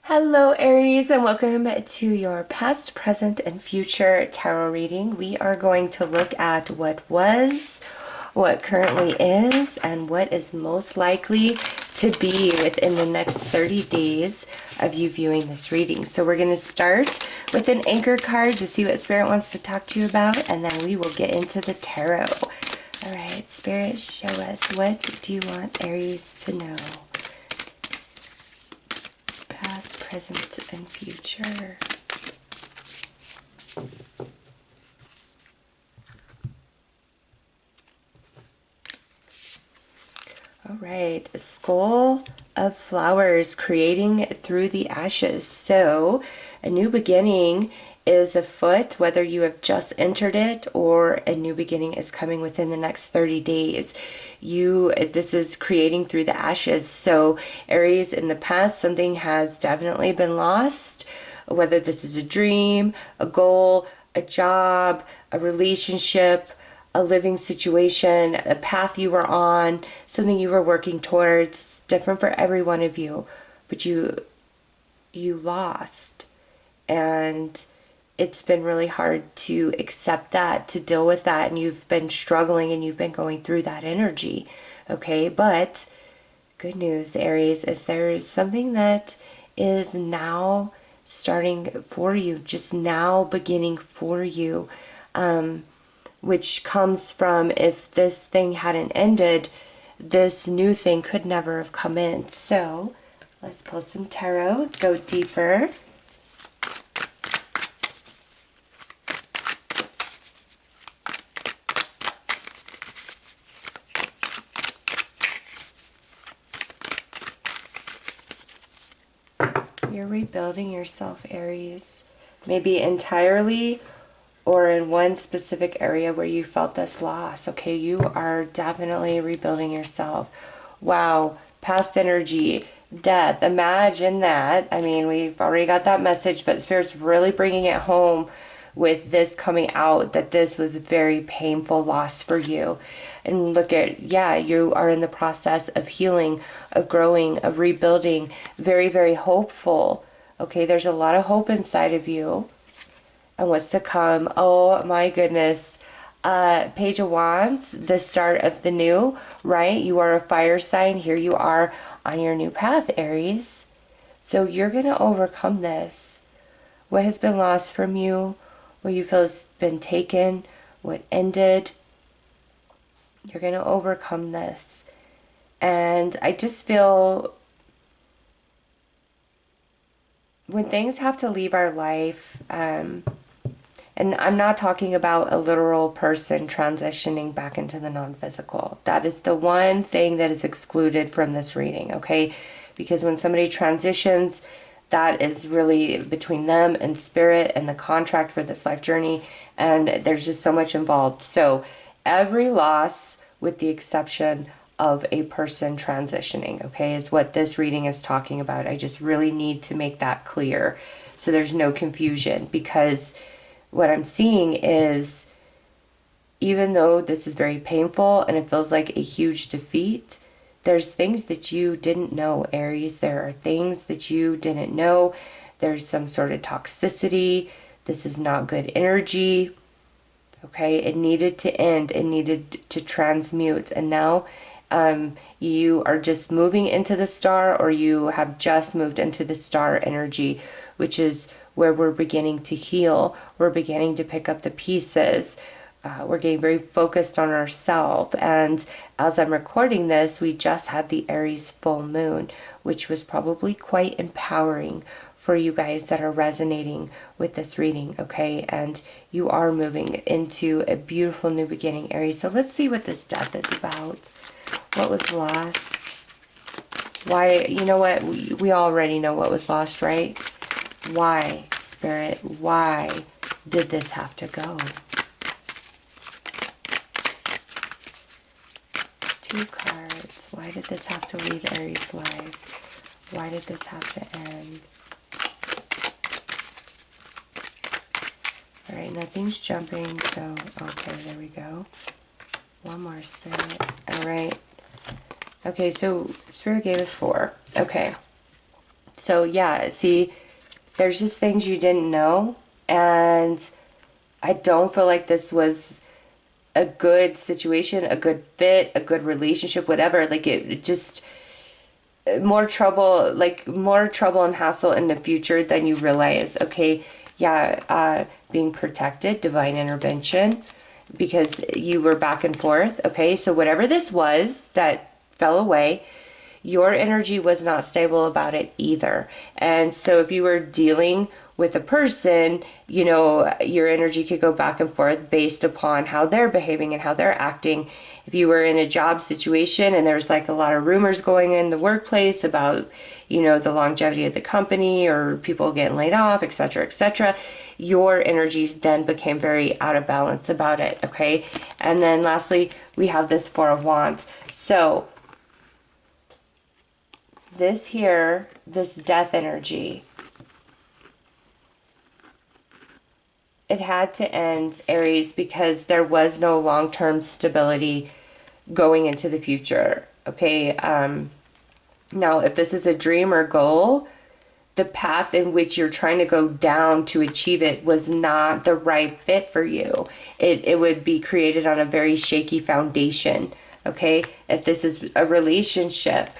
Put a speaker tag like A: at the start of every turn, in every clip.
A: Hello, Aries, and welcome to your past, present, and future tarot reading. We are going to look at what was, what currently is, and what is most likely to be within the next 30 days of you viewing this reading. So we're going to start with an anchor card to see what Spirit wants to talk to you about, and then we will get into the tarot. All right, Spirit, show us, what do you want Aries to know? Past, present, and future. All right, a skull of flowers creating through the ashes. So a new beginning is afoot, whether you have just entered it or a new beginning is coming within the next 30 days. This is creating through the ashes. So Aries, in the past, something has definitely been lost, whether this is a dream, a goal, a job, a relationship, a living situation, a path you were on, something you were working towards, different for every one of you, but you lost. And it's been really hard to accept that, to deal with that, and you've been struggling and you've been going through that energy, okay? But good news, Aries, is there is something that is now starting for you, just now beginning for you, which comes from, if this thing hadn't ended, this new thing could never have come in. So let's pull some tarot, go deeper. You're rebuilding yourself, Aries. Maybe entirely or in one specific area where you felt this loss. Okay, you are definitely rebuilding yourself. Wow, past energy, death. Imagine that. I mean, we've already got that message, but Spirit's really bringing it home with this coming out, that this was a very painful loss for you. And look at, yeah, you are in the process of healing, of growing, of rebuilding. Very, very hopeful. Okay, there's a lot of hope inside of you. And what's to come? Oh my goodness. Page of Wands, the start of the new, right? You are a fire sign. Here you are on your new path, Aries. So you're going to overcome this. What has been lost from you, what you feel has been taken, what ended, you're going to overcome this. And I just feel when things have to leave our life, and I'm not talking about a literal person transitioning back into the non-physical. That is the one thing that is excluded from this reading, okay? Because when somebody transitions, that is really between them and Spirit and the contract for this life journey, and there's just so much involved. So every loss, with the exception of a person transitioning, okay, is what this reading is talking about. I just really need to make that clear so there's no confusion, because what I'm seeing is, even though this is very painful and it feels like a huge defeat, there's things that you didn't know, Aries. There are things that you didn't know. There's some sort of toxicity. This is not good energy. Okay, it needed to end. It needed to transmute. And now you are just moving into the star, or you have just moved into the star energy, which is where we're beginning to heal. We're beginning to pick up the pieces. We're getting very focused on ourselves. And as I'm recording this, we just had the Aries full moon, which was probably quite empowering for you guys that are resonating with this reading, okay? And you are moving into a beautiful new beginning, Aries. So let's see what this death is about. What was lost? Why? You know what? We already know what was lost, right? Why, Spirit? Why did this have to go? Two cards. Why did this have to leave Aries' life? Why did this have to end? All right, nothing's jumping, so okay, there we go. One more, Spirit. All right. Okay, so Spirit gave us 4. Okay. So yeah, see, there's just things you didn't know, and I don't feel like this was a good situation, a good fit, a good relationship, whatever. Like it just more trouble and hassle in the future than you realize. Okay, yeah, being protected, divine intervention, because you were back and forth. Okay, so whatever this was that fell away, your energy was not stable about it either. And so if you were dealing with a person, you know, your energy could go back and forth based upon how they're behaving and how they're acting. If you were in a job situation and there's like a lot of rumors going in the workplace about, you know, the longevity of the company or people getting laid off, etc., your energies then became very out of balance about it. Okay. And then lastly, we have this Four of Wands. So this here, this death energy, it had to end, Aries, because there was no long-term stability going into the future. Okay. Now, if this is a dream or goal, the path in which you're trying to go down to achieve it was not the right fit for you. It would be created on a very shaky foundation. Okay. If this is a relationship,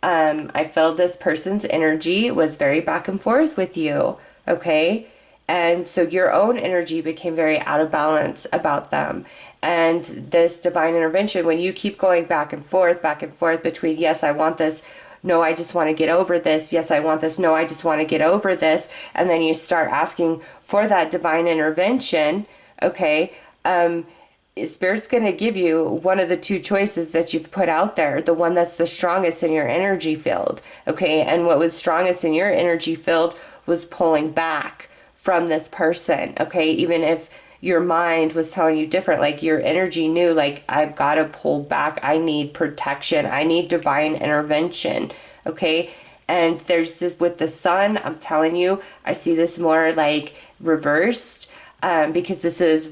A: I felt this person's energy was very back and forth with you, okay? And so your own energy became very out of balance about them. And this divine intervention, when you keep going back and forth between, yes, I want this, no, I just want to get over this, yes, I want this, no, I just want to get over this, and then you start asking for that divine intervention, okay? Spirit's going to give you one of the two choices that you've put out there, the one that's the strongest in your energy field, okay? And what was strongest in your energy field was pulling back from this person, okay? Even if your mind was telling you different, like your energy knew, like, I've got to pull back, I need protection, I need divine intervention, okay? And there's this with the sun, I'm telling you, I see this more like reversed, because this is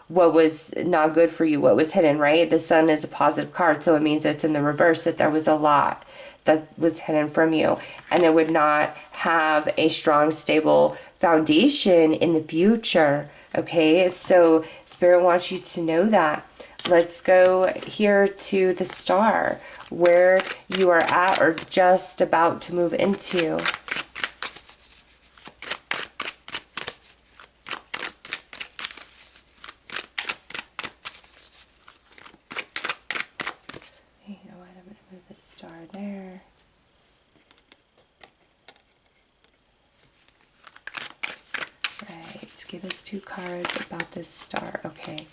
A: what was not good for you, what was hidden, right? The sun is a positive card, so it means it's in the reverse, that there was a lot that was hidden from you, and it would not have a strong, stable foundation in the future, okay? So Spirit wants you to know that. Let's go here to the star, where you are at or just about to move into. Star there. Right, give us two cards about this star. Okay,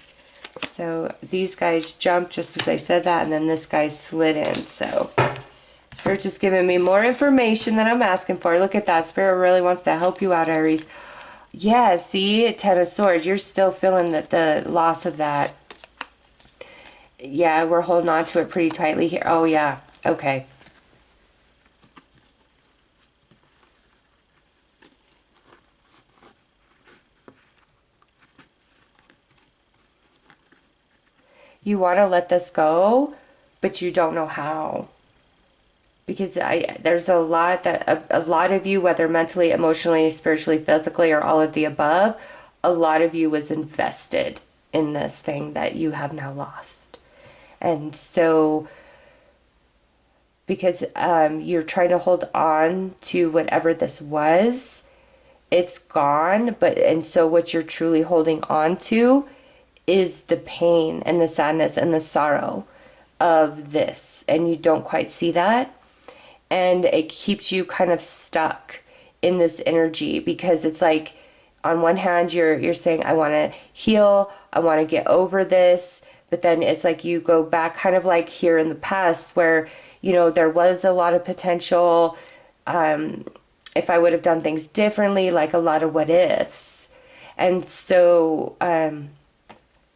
A: so these guys jumped just as I said that, and then this guy slid in. So Spirit just giving me more information than I'm asking for. Look at that. Spirit really wants to help you out, Aries. Yeah, see, Ten of Swords. You're still feeling the loss of that. Yeah, we're holding on to it pretty tightly here. Oh, yeah. Okay. You want to let this go, but you don't know how. Because there's a lot of you, whether mentally, emotionally, spiritually, physically, or all of the above, a lot of you was invested in this thing that you have now lost. And so, because you're trying to hold on to whatever this was, it's gone. And so what you're truly holding on to is the pain and the sadness and the sorrow of this. And you don't quite see that. And it keeps you kind of stuck in this energy, because it's like, on one hand, you're saying, I want to heal, I want to get over this. But then it's like you go back, kind of like here in the past where, you know, there was a lot of potential, if I would have done things differently, like a lot of what ifs. And so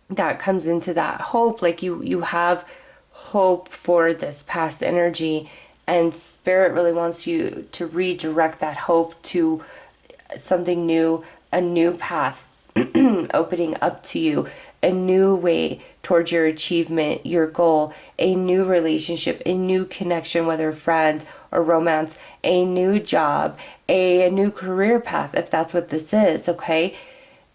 A: that comes into that hope, like you have hope for this past energy, and Spirit really wants you to redirect that hope to something new, a new path opening up to you, a new way towards your achievement, your goal, a new relationship, a new connection, whether friend or romance, a new job, a new career path, if that's what this is, okay?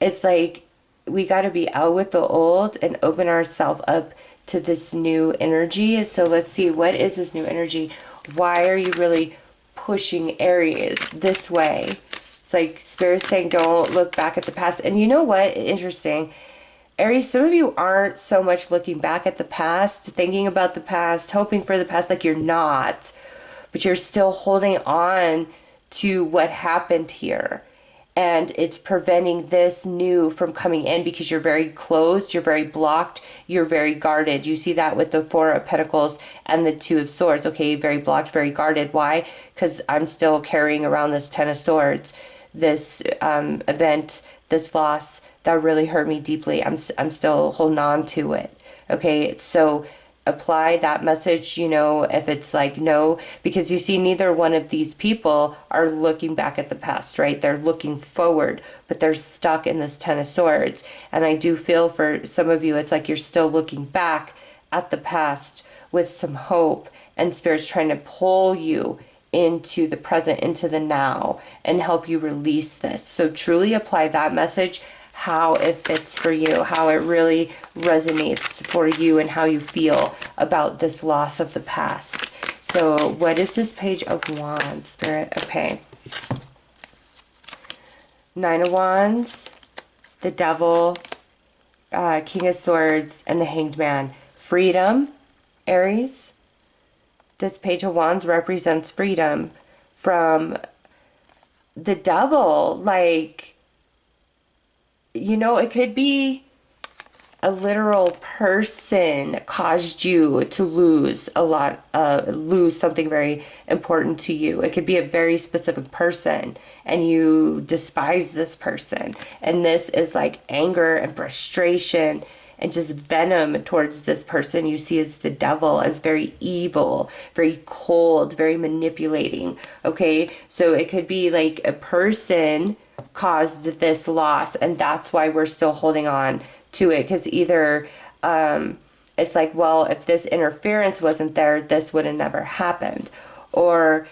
A: It's like we got to be out with the old and open ourselves up to this new energy. So let's see, what is this new energy? Why are you really pushing Aries this way? It's like Spirit's saying, don't look back at the past. And you know what? Interesting. Aries, some of you aren't so much looking back at the past, thinking about the past, hoping for the past, like you're not. But you're still holding on to what happened here. And it's preventing this new from coming in because you're very closed, you're very blocked, you're very guarded. You see that with the Four of Pentacles and the Two of Swords. Okay, very blocked, very guarded. Why? Because I'm still carrying around this Ten of Swords, this event, this loss that really hurt me deeply. I'm still holding on to it. Okay, so apply that message, you know, if it's like no, because you see neither one of these people are looking back at the past, right? They're looking forward, but they're stuck in this Ten of Swords. And I do feel for some of you, it's like you're still looking back at the past with some hope, and Spirit's trying to pull you into the present, into the now, and help you release this. So truly apply that message, how it fits for you, how it really resonates for you, and how you feel about this loss of the past. So what is this Page of Wands, Spirit? Okay. Nine of Wands, the Devil, King of Swords, and the Hanged Man. Freedom, Aries. This Page of Wands represents freedom from the devil. Like, you know, it could be a literal person caused you to lose lose something very important to you. It could be a very specific person and you despise this person. And this is like anger and frustration and just venom towards this person you see as the devil, as very evil, very cold, very manipulating. Okay, so it could be like a person caused this loss, and that's why we're still holding on to it. Because either it's like, well, if this interference wasn't there, this would have never happened. Or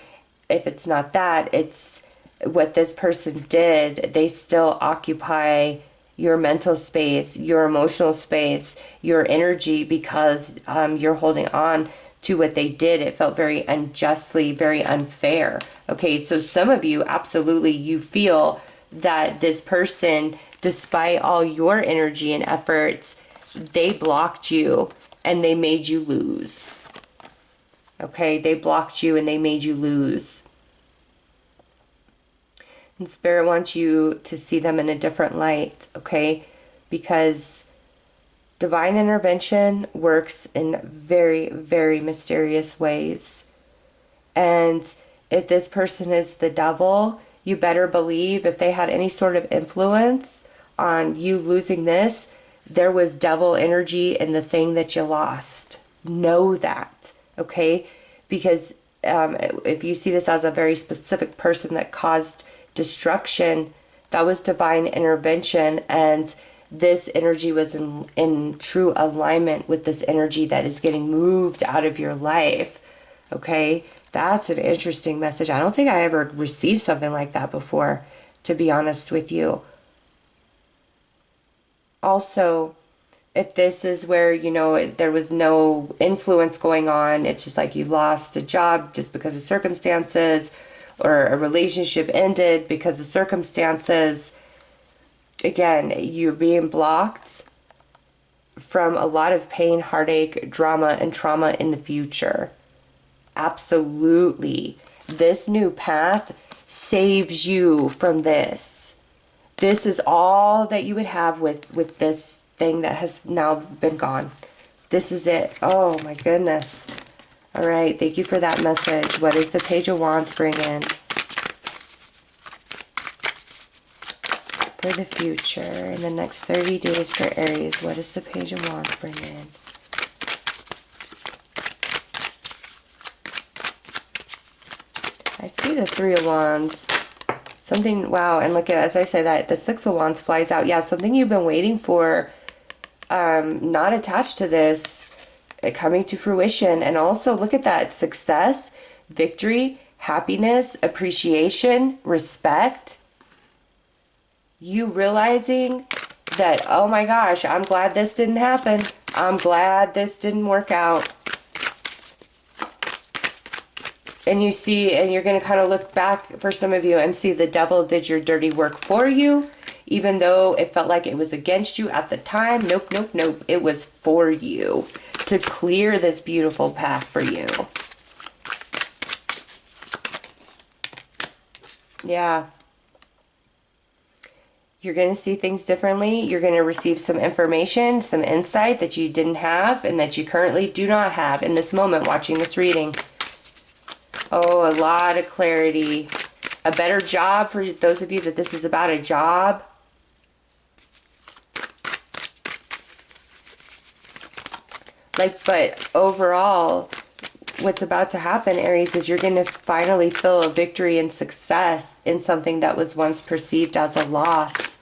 A: if it's not that, it's what this person did, they still occupy your mental space, your emotional space, your energy, because you're holding on to what they did. It felt very unjustly, very unfair. Okay, so some of you, absolutely, you feel that this person, despite all your energy and efforts, they blocked you and they made you lose. Okay, they blocked you and they made you lose. And Spirit wants you to see them in a different light, okay? Because divine intervention works in very, very mysterious ways. And if this person is the devil, you better believe if they had any sort of influence on you losing this, there was devil energy in the thing that you lost. Know that, okay? Because if you see this as a very specific person that caused destruction, that was divine intervention, and this energy was in true alignment with this energy that is getting moved out of your life. Okay, that's an interesting message. I don't think I ever received something like that before, to be honest with you. Also, if this is where, you know, there was no influence going on, it's just like you lost a job just because of circumstances, or a relationship ended because of circumstances. Again, you're being blocked from a lot of pain, heartache, drama, and trauma in the future. Absolutely. This new path saves you from this. This is all that you would have with this thing that has now been gone. This is it. Oh my goodness. All right, thank you for that message. What does the Page of Wands bring in for the future in the next 30 days for Aries? What does the Page of Wands bring in? I see the Three of Wands. Something, wow, and look at, as I say that, the Six of Wands flies out. Yeah, something you've been waiting for, not attached to this, coming to fruition. And also look at that success. victory, happiness, appreciation, respect. You realizing that, oh my gosh, I'm glad this didn't happen. I'm glad this didn't work out. And you see, and you're going to kind of look back for some of you and see the devil did your dirty work for you, even though it felt like it was against you at the time. Nope, nope, nope. It was for you to clear this beautiful path for you. Yeah. You're going to see things differently. You're going to receive some information, some insight that you didn't have and that you currently do not have in this moment watching this reading. Oh, a lot of clarity. A better job for those of you that this is about a job. But overall, what's about to happen, Aries, is you're going to finally feel a victory and success in something that was once perceived as a loss.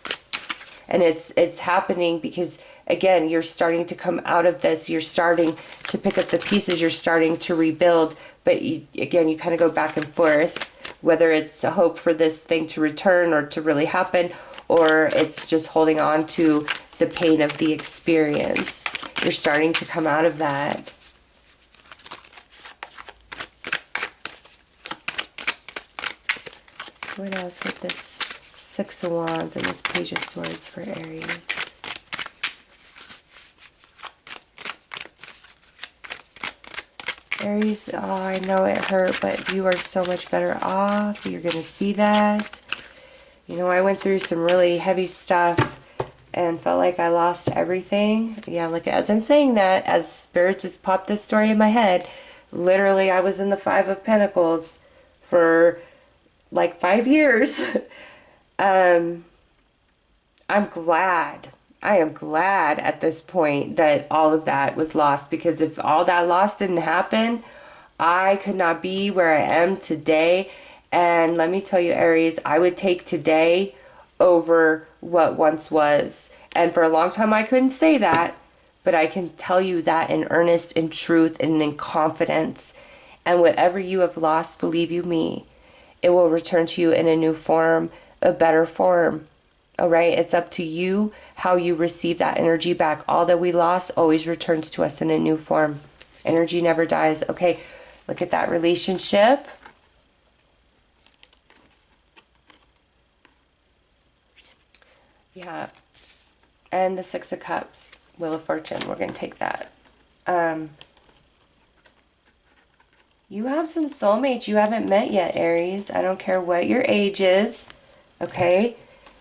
A: And it's happening because, again, you're starting to come out of this. You're starting to pick up the pieces. You're starting to rebuild. But again, you kind of go back and forth, whether it's a hope for this thing to return or to really happen, or it's just holding on to the pain of the experience. You're starting to come out of that. What else with this Six of Wands and this Page of Swords for Aries? Aries, oh, I know it hurt, but you are so much better off. You're going to see that. You know, I went through some really heavy stuff and felt like I lost everything. Yeah, like as I'm saying that, as Spirit just popped this story in my head, literally I was in the Five of Pentacles for like 5 years. I'm glad. I am glad at this point that all of that was lost, because if all that loss didn't happen, I could not be where I am today. And let me tell you, Aries, I would take today over what once was. And for a long time I couldn't say that, but I can tell you that in earnest, in truth, and in confidence. And whatever you have lost, believe you me, it will return to you in a new form, a better form. All right, it's up to you how you receive that energy back. All that we lost always returns to us in a new form. Energy never dies. Okay, look at that relationship. Yeah, and the Six of Cups, Wheel of Fortune. We're going to take that. You have some soulmates you haven't met yet, Aries. I don't care what your age is, okay?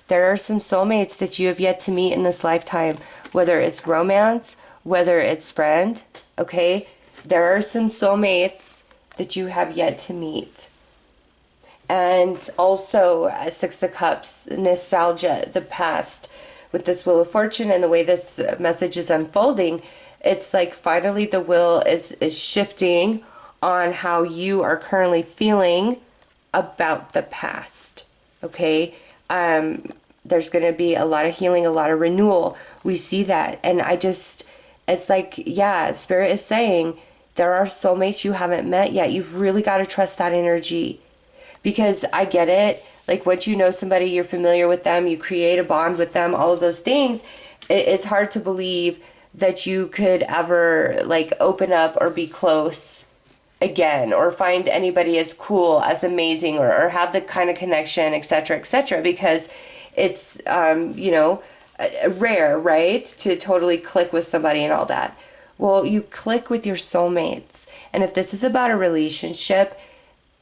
A: There are some soulmates that you have yet to meet in this lifetime, whether it's romance, whether it's friend, okay? There are some soulmates that you have yet to meet. And also, Six of Cups, nostalgia, the past. With this Wheel of Fortune and the way this message is unfolding, it's like finally the wheel is shifting on how you are currently feeling about the past, okay? There's going to be a lot of healing, a lot of renewal. We see that. And it's like, yeah, Spirit is saying there are soulmates you haven't met yet. You've really got to trust that energy. Because I get it. Like once you know somebody, you're familiar with them, you create a bond with them, all of those things, it's hard to believe that you could ever like open up or be close again, or find anybody as cool, as amazing, or have the kind of connection, etc., because it's, you know, rare, right? To totally click with somebody and all that. Well, you click with your soulmates. And if this is about a relationship,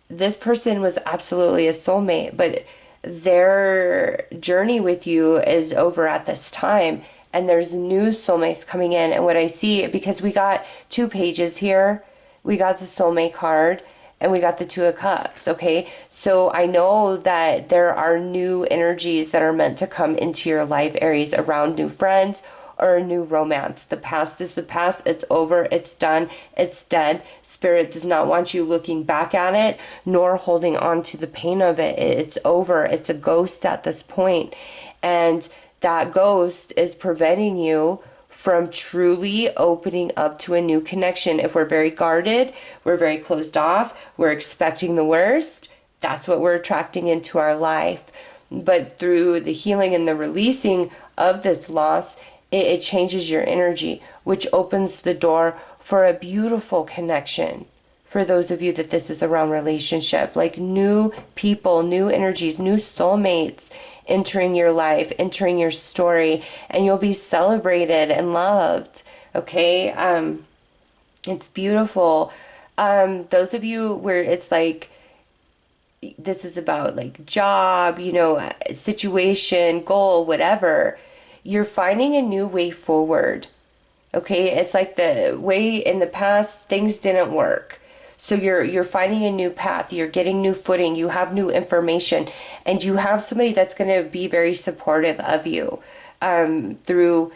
A: this person was absolutely a soulmate, but their journey with you is over at this time, and there's new soulmates coming in. And what I see, because we got 2 pages here, we got the soulmate card, and we got the Two of Cups, okay? So I know that there are new energies that are meant to come into your life, Aries, around new friends or a new romance. The past is the past. It's over. It's done. It's dead. Spirit does not want you looking back at it, nor holding on to the pain of it. It's over. It's a ghost at this point. And that ghost is preventing you from truly opening up to a new connection. If we're very guarded, we're very closed off, we're expecting the worst, that's what we're attracting into our life. But through the healing and the releasing of this loss, it changes your energy, which opens the door for a beautiful connection. For those of you that this is around relationship, like new people, new energies, new soulmates entering your life, entering your story, and you'll be celebrated and loved. Okay? It's beautiful. Those of you where it's like, this is about like job, you know, situation, goal, whatever, you're finding a new way forward. Okay? It's like the way in the past things didn't work. So you're finding a new path, you're getting new footing, you have new information, and you have somebody that's going to be very supportive of you through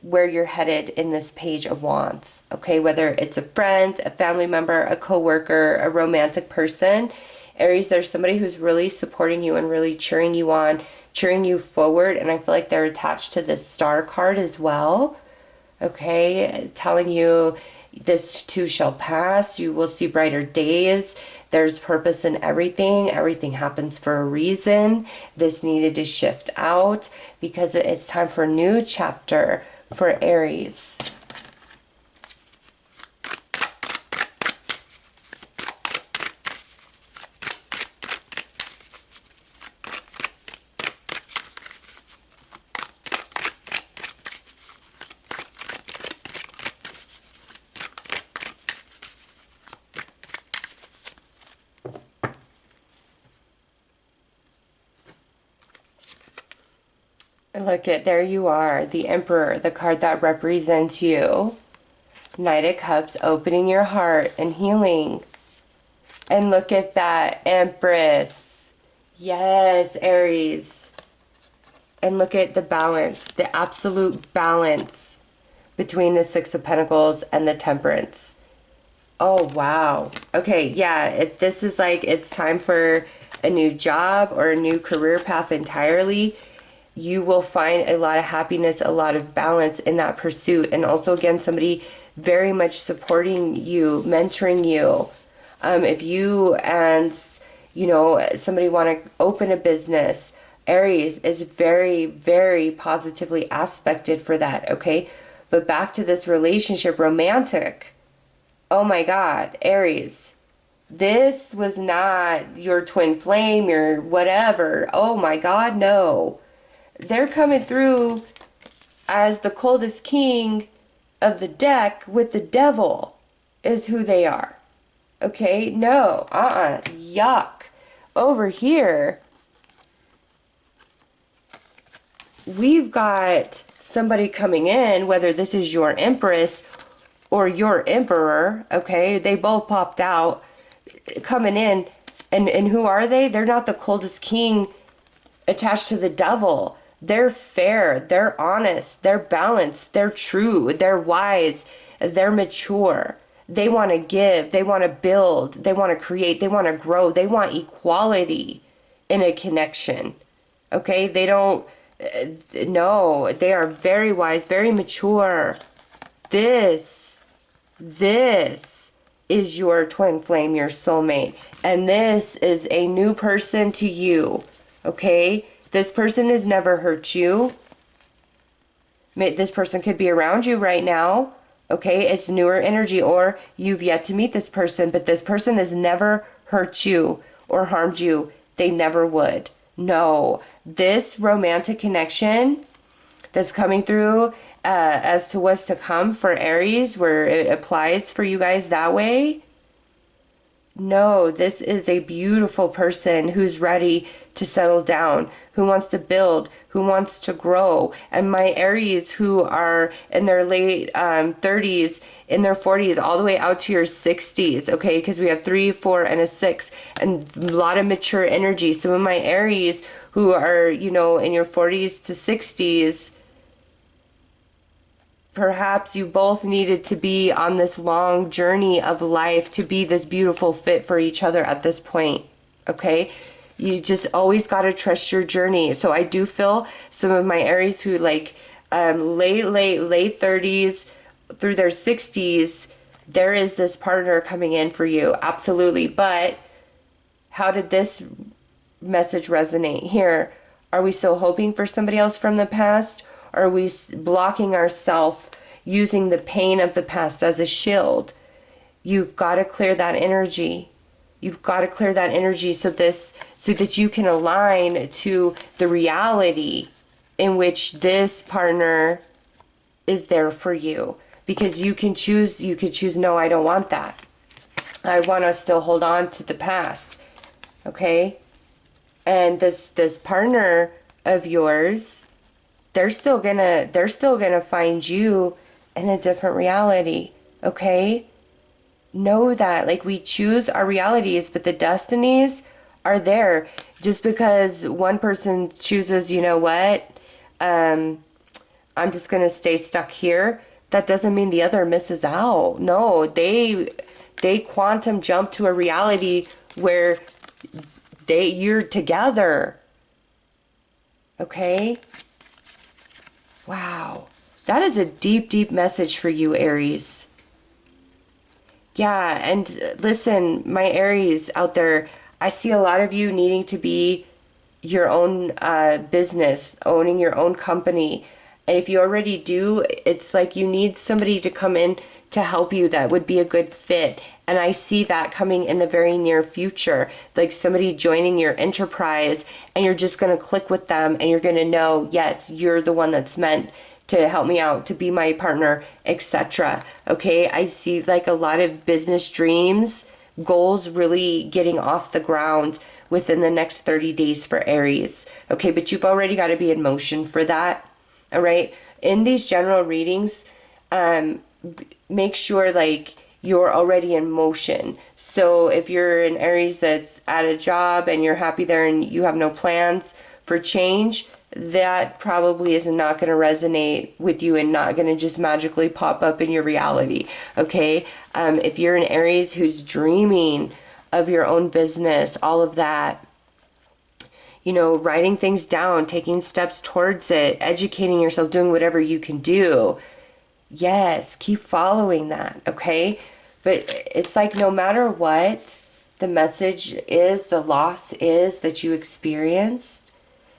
A: where you're headed in this page of wands. Okay, whether it's a friend, a family member, a coworker, a romantic person, Aries, there's somebody who's really supporting you and really cheering you on, cheering you forward, and I feel like they're attached to this star card as well. Okay, telling you this too shall pass. You will see brighter days. There's purpose in everything. Everything happens for a reason. This needed to shift out because it's time for a new chapter for Aries. Look at, there you are, the Emperor, the card that represents you. Knight of Cups, opening your heart and healing. And look at that, Empress. Yes, Aries. And look at the balance, the absolute balance between the Six of Pentacles and the Temperance. Oh, wow. Okay, yeah, if this is like, it's time for a new job or a new career path entirely, you will find a lot of happiness, a lot of balance in that pursuit. And also, again, somebody very much supporting you, mentoring you. If you and, you know, somebody want to open a business, Aries is very, very positively aspected for that, okay? But back to this relationship, romantic. Oh my God, Aries. This was not your twin flame, your whatever. Oh my God, no. They're coming through as the coldest king of the deck with the devil is who they are. Okay? No. Yuck. Over here, we've got somebody coming in, whether this is your Empress or your Emperor, okay? They both popped out, coming in. And who are they? They're not the coldest king attached to the devil. They're fair, they're honest, they're balanced, they're true, they're wise, they're mature. They want to give, they want to build, they want to create, they want to grow, they want equality in a connection. Okay? They don't, no, they are very wise, very mature. This is your twin flame, your soulmate. And this is a new person to you. Okay? This person has never hurt you. This person could be around you right now. Okay, it's newer energy, or you've yet to meet this person, but this person has never hurt you or harmed you. They never would. No, this romantic connection that's coming through as to what's to come for Aries, where it applies for you guys that way. No, this is a beautiful person who's ready to settle down, who wants to build, who wants to grow. And my Aries who are in their late 30s, in their 40s, all the way out to your 60s, okay? Because we have 3, 4, and a 6, and a lot of mature energy. Some of my Aries who are, you know, in your 40s to 60s, perhaps you both needed to be on this long journey of life to be this beautiful fit for each other at this point, okay? You just always got to trust your journey. So I do feel some of my Aries who like late 30s through their 60s, there is this partner coming in for you. Absolutely. But how did this message resonate here? Are we still hoping for somebody else from the past? Or are we blocking ourselves using the pain of the past as a shield? You've got to clear that energy. You've got to clear that energy so that you can align to the reality in which this partner is there for you. Because you can choose, no, I don't want that. I want to still hold on to the past. Okay? And this partner of yours, they're still gonna find you in a different reality. Okay? Know that, like, we choose our realities, but the destinies are there. Just because one person chooses, you know what, I'm just gonna stay stuck here, that doesn't mean the other misses out. No, they quantum jump to a reality where you're together. Okay? Wow. That is a deep, deep message for you, Aries. Yeah, and listen, my Aries out there, I see a lot of you needing to be your own business, owning your own company. And if you already do, it's like you need somebody to come in to help you that would be a good fit. And I see that coming in the very near future, like somebody joining your enterprise, and you're just going to click with them and you're going to know, yes, you're the one that's meant to help me out, to be my partner, etc. Okay, I see like a lot of business dreams, goals really getting off the ground within the next 30 days for Aries. Okay, but you've already got to be in motion for that. All right, in these general readings, make sure like you're already in motion. So if you're an Aries that's at a job and you're happy there and you have no plans for change, that probably is not going to resonate with you and not going to just magically pop up in your reality. Okay, if you're an Aries who's dreaming of your own business, all of that, you know, writing things down, taking steps towards it, educating yourself, doing whatever you can do. Yes, keep following that, okay? But it's like no matter what the message is, the loss is that you experienced,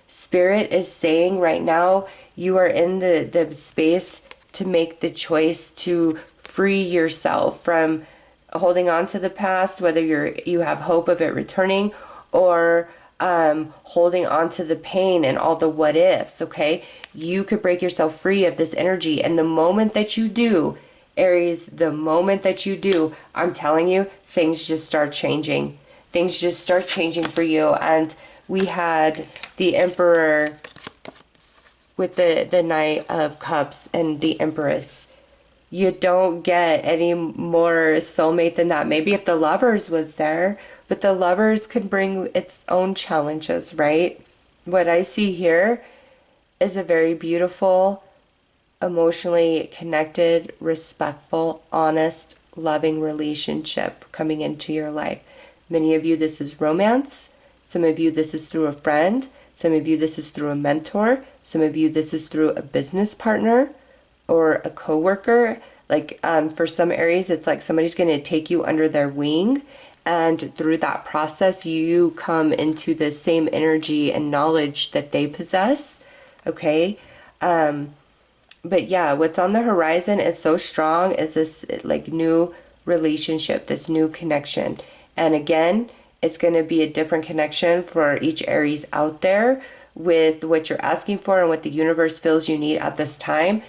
A: Spirit is saying right now, you are in the space to make the choice to free yourself from holding on to the past, whether you have hope of it returning, or holding on to the pain and all the what ifs. Okay, you could break yourself free of this energy, and the moment that you do, Aries, the moment that you do, I'm telling you, things just start changing. Things just start changing for you. And we had the Emperor with the Knight of Cups and the Empress. You don't get any more soulmate than that. Maybe if the Lovers was there, but the Lovers can bring its own challenges, right? What I see here is a very beautiful, emotionally connected, respectful, honest, loving relationship coming into your life. Many of you, this is romance. Some of you, this is through a friend. Some of you, this is through a mentor. Some of you, this is through a business partner or a coworker. Like for some Aries, it's like somebody's going to take you under their wing, and through that process, you come into the same energy and knowledge that they possess. Okay. But yeah, what's on the horizon is so strong, is this like new relationship, this new connection. And again, it's going to be a different connection for each Aries out there with what you're asking for and what the universe feels you need at this time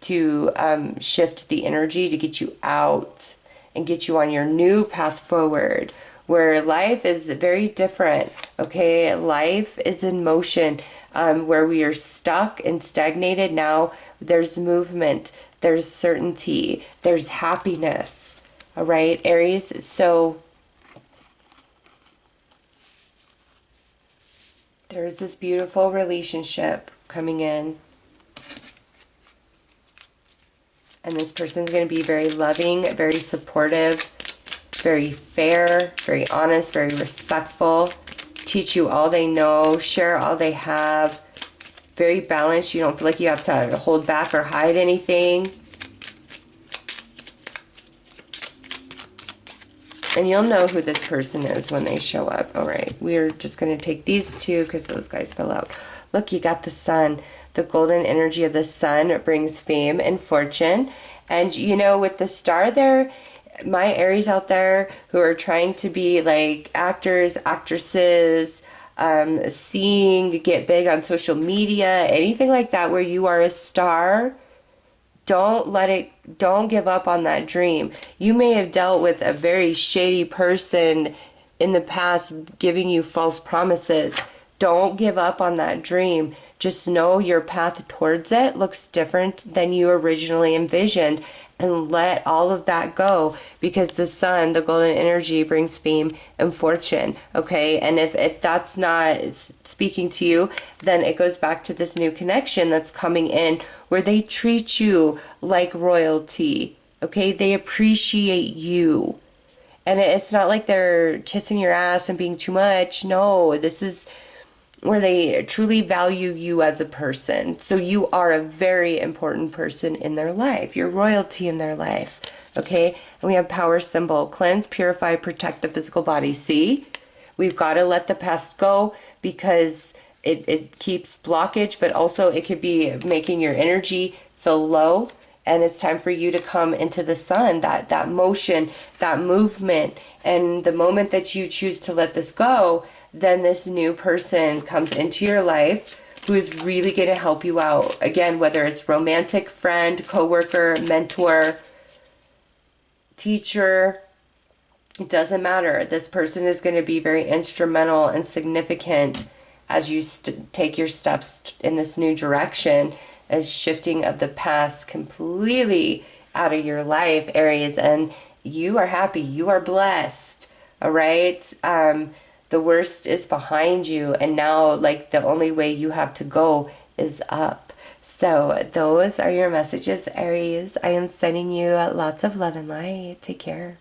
A: to shift the energy to get you out and get you on your new path forward, where life is very different. Okay, life is in motion. Where we are stuck and stagnated, now there's movement, there's certainty, there's happiness. All right, Aries. So there's this beautiful relationship coming in, and this person's going to be very loving, very supportive, very fair, very honest, very respectful, teach you all they know, share all they have, very balanced. You don't feel like you have to hold back or hide anything. And you'll know who this person is when they show up. All right, we're just going to take these two because those guys fell out. Look, you got the sun. The golden energy of the sun brings fame and fortune. And, you know, with the star there, my Aries out there who are trying to be like actors, actresses, seeing, get big on social media, anything like that where you are a star, don't give up on that dream. You may have dealt with a very shady person in the past giving you false promises. Don't give up on that dream. Just know your path towards it looks different than you originally envisioned, and let all of that go, because the sun, the golden energy, brings fame and fortune. Okay, and if that's not speaking to you, then it goes back to this new connection that's coming in where they treat you like royalty. Okay, they appreciate you, and it's not like they're kissing your ass and being too much. No, this is where they truly value you as a person. So you are a very important person in their life. You're royalty in their life. Okay? And we have power symbol. Cleanse, purify, protect the physical body. See? We've got to let the past go because it keeps blockage, but also it could be making your energy feel low. And it's time for you to come into the sun, that motion, that movement. And the moment that you choose to let this go, then this new person comes into your life who is really going to help you out. Again, whether it's romantic, friend, coworker, mentor, teacher, it doesn't matter. This person is going to be very instrumental and significant as you take your steps in this new direction, as shifting of the past completely out of your life, Aries, and you are happy. You are blessed. All right? The worst is behind you, and now, like, the only way you have to go is up. So those are your messages, Aries. I am sending you lots of love and light. Take care.